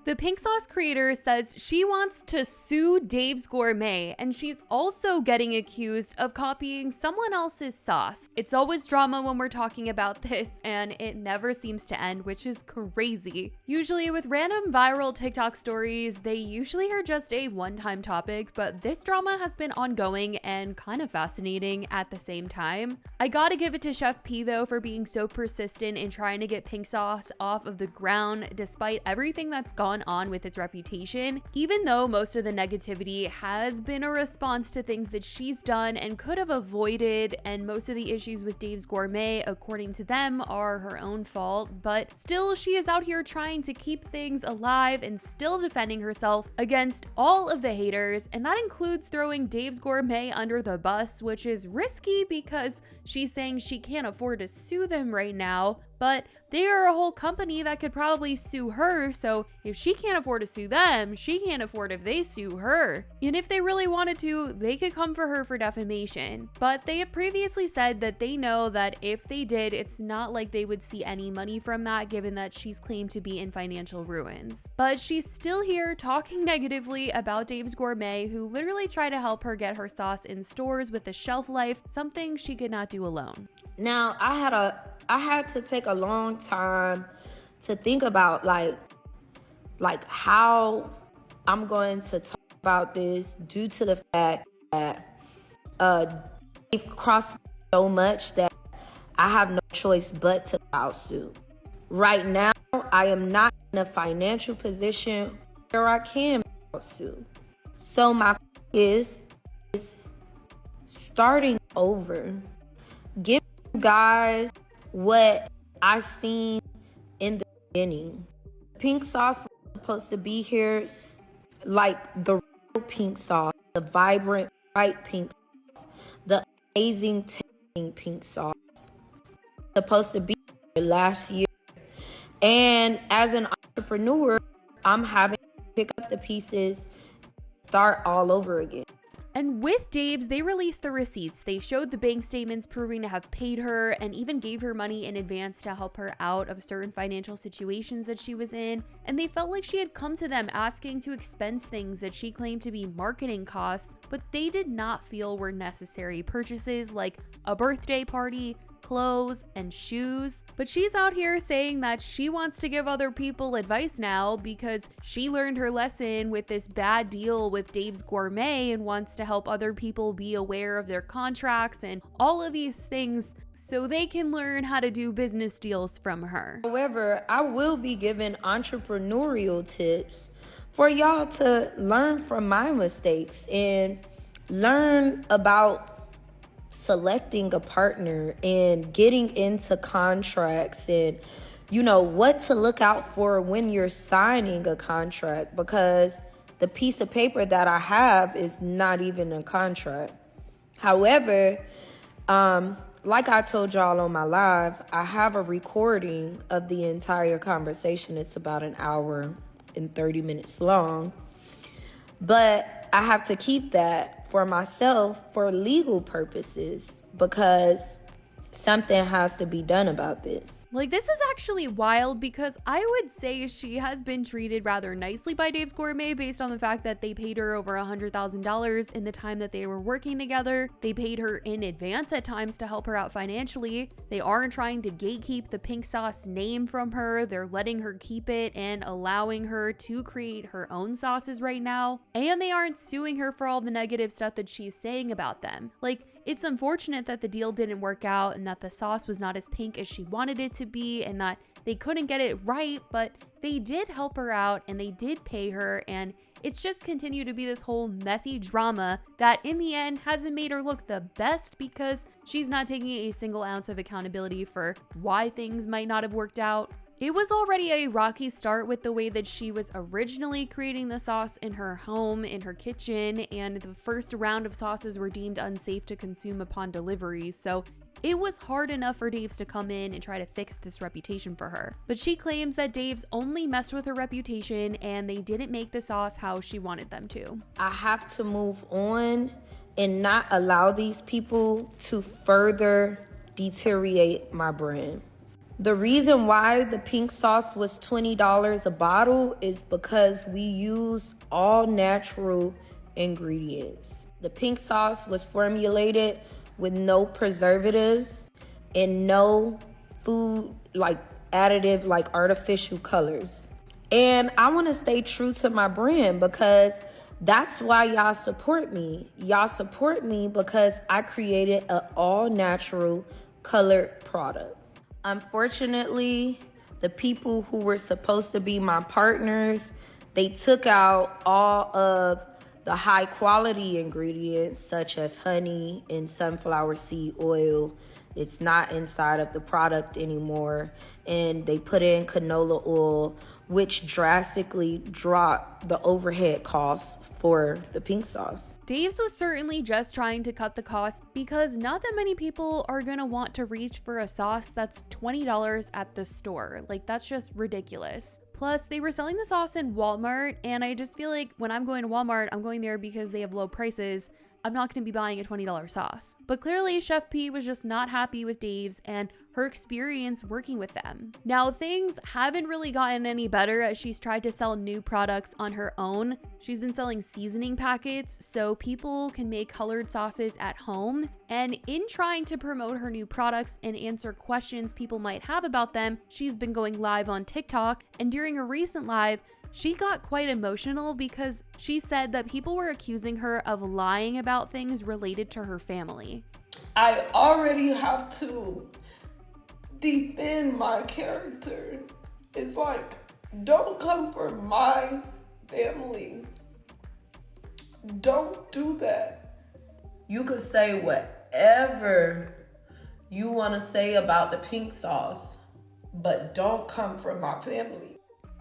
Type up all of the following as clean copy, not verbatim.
The pink sauce creator says she wants to sue Dave's Gourmet, and she's also getting accused of copying someone else's sauce. It's always drama when we're talking about this, and it never seems to end, which is crazy. Usually with random viral TikTok stories, they usually are just a one-time topic, but this drama has been ongoing and kind of fascinating at the same time. I gotta give it to Chef P though for being so persistent in trying to get pink sauce off of the ground despite everything that's gone on with its reputation, even though most of the negativity has been a response to things that she's done and could have avoided, and most of the issues with Dave's Gourmet, according to them, are her own fault, but still she is out here trying to keep things alive and still defending herself against all of the haters, and that includes throwing Dave's Gourmet under the bus, which is risky because she's saying she can't afford to sue them right now, but they are a whole company that could probably sue her, so if she can't afford to sue them, she can't afford if they sue her. And if they really wanted to, they could come for her for defamation. But they have previously said that they know that if they did, it's not like they would see any money from that, given that she's claimed to be in financial ruins. But she's still here talking negatively about Dave's Gourmet, who literally tried to help her get her sauce in stores with the shelf life, something she could not do alone. Now, I had to take a long time to think about like how I'm going to talk about this, due to the fact that they've crossed so much that I have no choice but to file suit. Right now, I am not in a financial position where I can file suit. So my is starting over. Give you guys what I seen in the beginning. Pink sauce was supposed to be here like the real pink sauce, the vibrant, bright pink sauce, the amazing tasting pink sauce. Supposed to be here last year. And as an entrepreneur, I'm having to pick up the pieces, start all over again. And with Dave's, they released the receipts. They showed the bank statements proving to have paid her and even gave her money in advance to help her out of certain financial situations that she was in. And they felt like she had come to them asking to expense things that she claimed to be marketing costs, but they did not feel were necessary purchases like a birthday party, clothes, and shoes. But she's out here saying that she wants to give other people advice now because she learned her lesson with this bad deal with Dave's Gourmet and wants to help other people be aware of their contracts and all of these things so they can learn how to do business deals from her. However, I will be giving entrepreneurial tips for y'all to learn from my mistakes and learn about selecting a partner and getting into contracts and, you know, what to look out for when you're signing a contract, because the piece of paper that I have is not even a contract. However, like I told y'all on my live, I have a recording of the entire conversation. It's about an hour and 30 minutes long, but I have to keep that for myself for legal purposes because something has to be done about this. Like, this is actually wild because I would say she has been treated rather nicely by Dave's Gourmet based on the fact that they paid her over $100,000 in the time that they were working together. They paid her in advance at times to help her out financially. They aren't trying to gatekeep the pink sauce name from her. They're letting her keep it and allowing her to create her own sauces right now. And they aren't suing her for all the negative stuff that she's saying about them. Like, it's unfortunate that the deal didn't work out and that the sauce was not as pink as she wanted it to be and that they couldn't get it right, but they did help her out and they did pay her, and it's just continued to be this whole messy drama that in the end hasn't made her look the best because she's not taking a single ounce of accountability for why things might not have worked out. It was already a rocky start with the way that she was originally creating the sauce in her home, in her kitchen, and the first round of sauces were deemed unsafe to consume upon delivery, so it was hard enough for Dave's to come in and try to fix this reputation for her. But she claims that Dave's only messed with her reputation and they didn't make the sauce how she wanted them to. I have to move on and not allow these people to further deteriorate my brand. The reason why the pink sauce was $20 a bottle is because we use all natural ingredients. The pink sauce was formulated with no preservatives and no food like additive like artificial colors. And I want to stay true to my brand because that's why y'all support me. Y'all support me because I created an all natural colored product. Unfortunately, the people who were supposed to be my partners, they took out all of the high quality ingredients such as honey and sunflower seed oil. It's not inside of the product anymore. And they put in canola oil, which drastically dropped the overhead costs for the pink sauce. Dave's was certainly just trying to cut the cost because not that many people are gonna want to reach for a sauce that's $20 at the store. Like, that's just ridiculous. Plus, they were selling the sauce in Walmart, and I just feel like when I'm going to Walmart, I'm going there because they have low prices. I'm not going to be buying a $20 sauce. But clearly, Chef P was just not happy with Dave's and her experience working with them. Now, things haven't really gotten any better as she's tried to sell new products on her own. She's been selling seasoning packets so people can make colored sauces at home. And in trying to promote her new products and answer questions people might have about them, she's been going live on TikTok. And during a recent live, she got quite emotional because she said that people were accusing her of lying about things related to her family. I already have to defend my character. It's like, don't come for my family. Don't do that. You could say whatever you want to say about the pink sauce, but don't come for my family.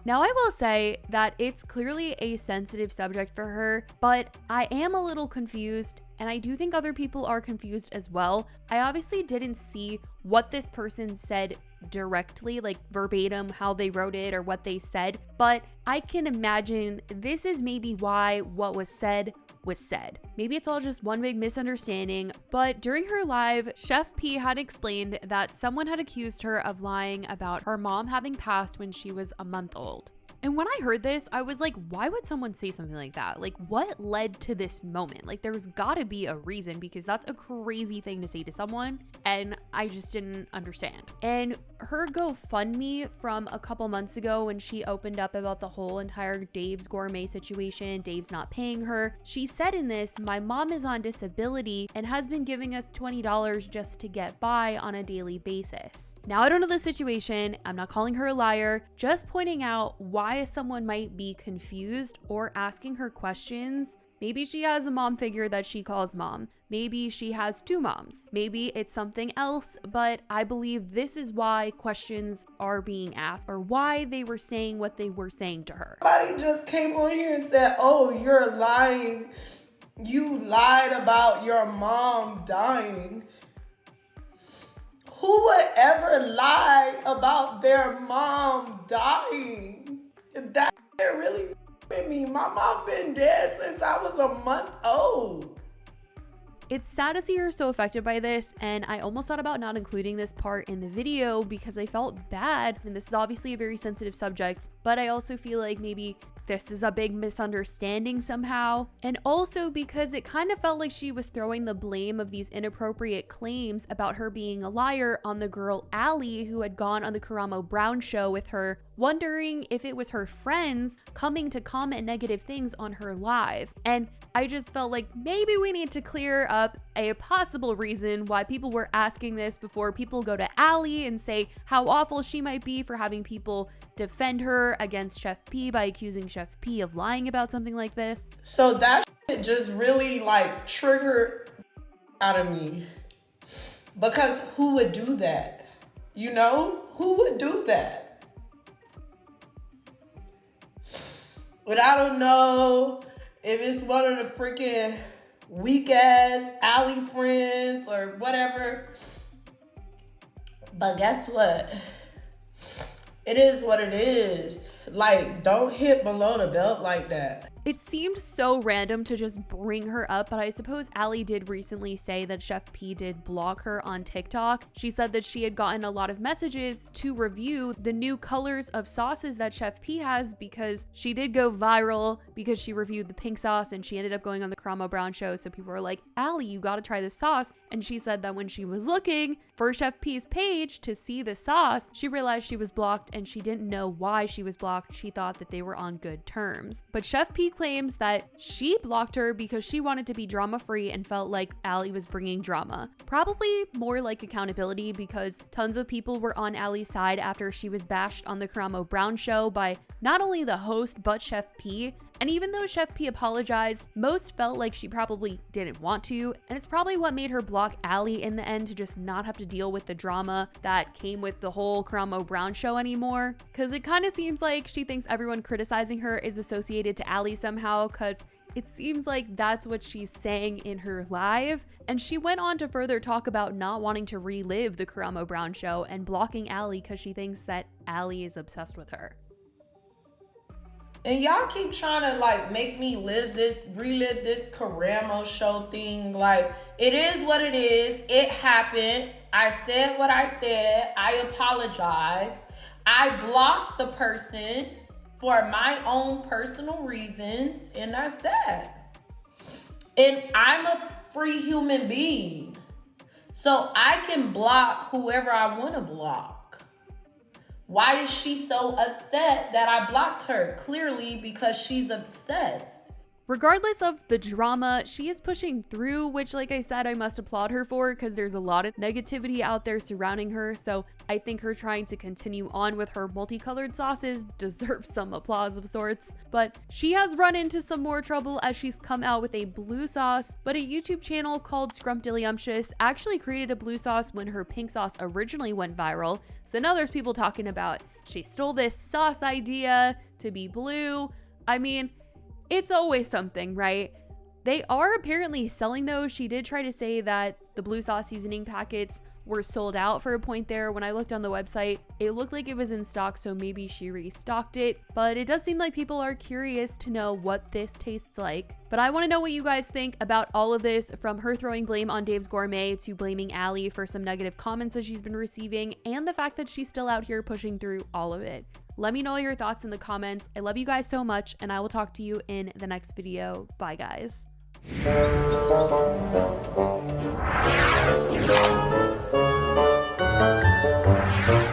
Now, I will say that it's clearly a sensitive subject for her, but I am a little confused, and I do think other people are confused as well. I obviously didn't see what this person said directly, like verbatim, how they wrote it or what they said, but I can imagine this is maybe why what was said was said. Maybe it's all just one big misunderstanding, but during her live, Chef P had explained that someone had accused her of lying about her mom having passed when she was a month old. And when I heard this, I was like, why would someone say something like that? Like, what led to this moment? Like, there's gotta be a reason because that's a crazy thing to say to someone. And I just didn't understand. And her GoFundMe from a couple months ago when she opened up about the whole entire Dave's Gourmet situation, Dave's not paying her. She said in this, my mom is on disability and has been giving us $20 just to get by on a daily basis. Now, I don't know the situation. I'm not calling her a liar, just pointing out why someone might be confused or asking her questions. Maybe she has a mom figure that she calls mom. Maybe she has two moms. Maybe it's something else, but I believe this is why questions are being asked or why they were saying what they were saying to her. Somebody just came on here and said, oh, you're lying. You lied about your mom dying. Who would ever lie about their mom dying? That really with me. My mom been dead since I was a month old. It's sad to see her so affected by this, and I almost thought about not including this part in the video because I felt bad. And this is obviously a very sensitive subject, but I also feel like maybe this is a big misunderstanding somehow. And also because it kind of felt like she was throwing the blame of these inappropriate claims about her being a liar on the girl Allie who had gone on the Karamo Brown show with her, wondering if it was her friends coming to comment negative things on her live. And I just felt like maybe we need to clear up a possible reason why people were asking this before people go to Allie and say how awful she might be for having people defend her against Chef P by accusing Chef P of lying about something like this. So that shit just really like triggered out of me. Because who would do that? You know? Who would do that? But I don't know if it's one of the freaking weak ass Allie friends or whatever. But guess what? It is what it is. Like, don't hit below the belt like that. It seemed so random to just bring her up, but I suppose Allie did recently say that Chef P did block her on TikTok. She said that she had gotten a lot of messages to review the new colors of sauces that Chef P has because she did go viral because she reviewed the pink sauce and she ended up going on the Cromwell Brown show. So people were like, Allie, you gotta try this sauce. And she said that when she was looking for Chef P's page to see the sauce, she realized she was blocked and she didn't know why she was blocked. She thought that they were on good terms. But Chef P claims that she blocked her because she wanted to be drama-free and felt like Allie was bringing drama. Probably more like accountability because tons of people were on Allie's side after she was bashed on the Cromwell Brown show by not only the host but Chef P. And even though Chef P apologized, most felt like she probably didn't want to, and it's probably what made her block Allie in the end to just not have to deal with the drama that came with the whole Cromwell Brown show anymore. Because it kind of seems like she thinks everyone criticizing her is associated to Allie somehow, because it seems like that's what she's saying in her live. And she went on to further talk about not wanting to relive the Cromwell Brown show and blocking Allie because she thinks that Allie is obsessed with her. And y'all keep trying to like make me relive this Caramo show thing. Like, it is what it is. It happened. I said what I said. I apologize. I blocked the person for my own personal reasons, and that's that. And I'm a free human being. So I can block whoever I want to block. Why is she so upset that I blocked her? Clearly because she's obsessed. Regardless of the drama, she is pushing through, which, like I said, I must applaud her for because there's a lot of negativity out there surrounding her. So I think her trying to continue on with her multicolored sauces deserves some applause of sorts. But she has run into some more trouble as she's come out with a blue sauce. But a YouTube channel called Scrumptious actually created a blue sauce when her pink sauce originally went viral. So now there's people talking about she stole this sauce idea to be blue. I mean, it's always something, right? They are apparently selling those. She did try to say that the blue sauce seasoning packets were sold out for a point there. When I looked on the website, it looked like it was in stock, so maybe she restocked it. But it does seem like people are curious to know what this tastes like. But I want to know what you guys think about all of this, from her throwing blame on Dave's Gourmet to blaming Allie for some negative comments that she's been receiving, and the fact that she's still out here pushing through all of it. Let me know your thoughts in the comments. I love you guys so much, and I will talk to you in the next video. Bye, guys. Thank you.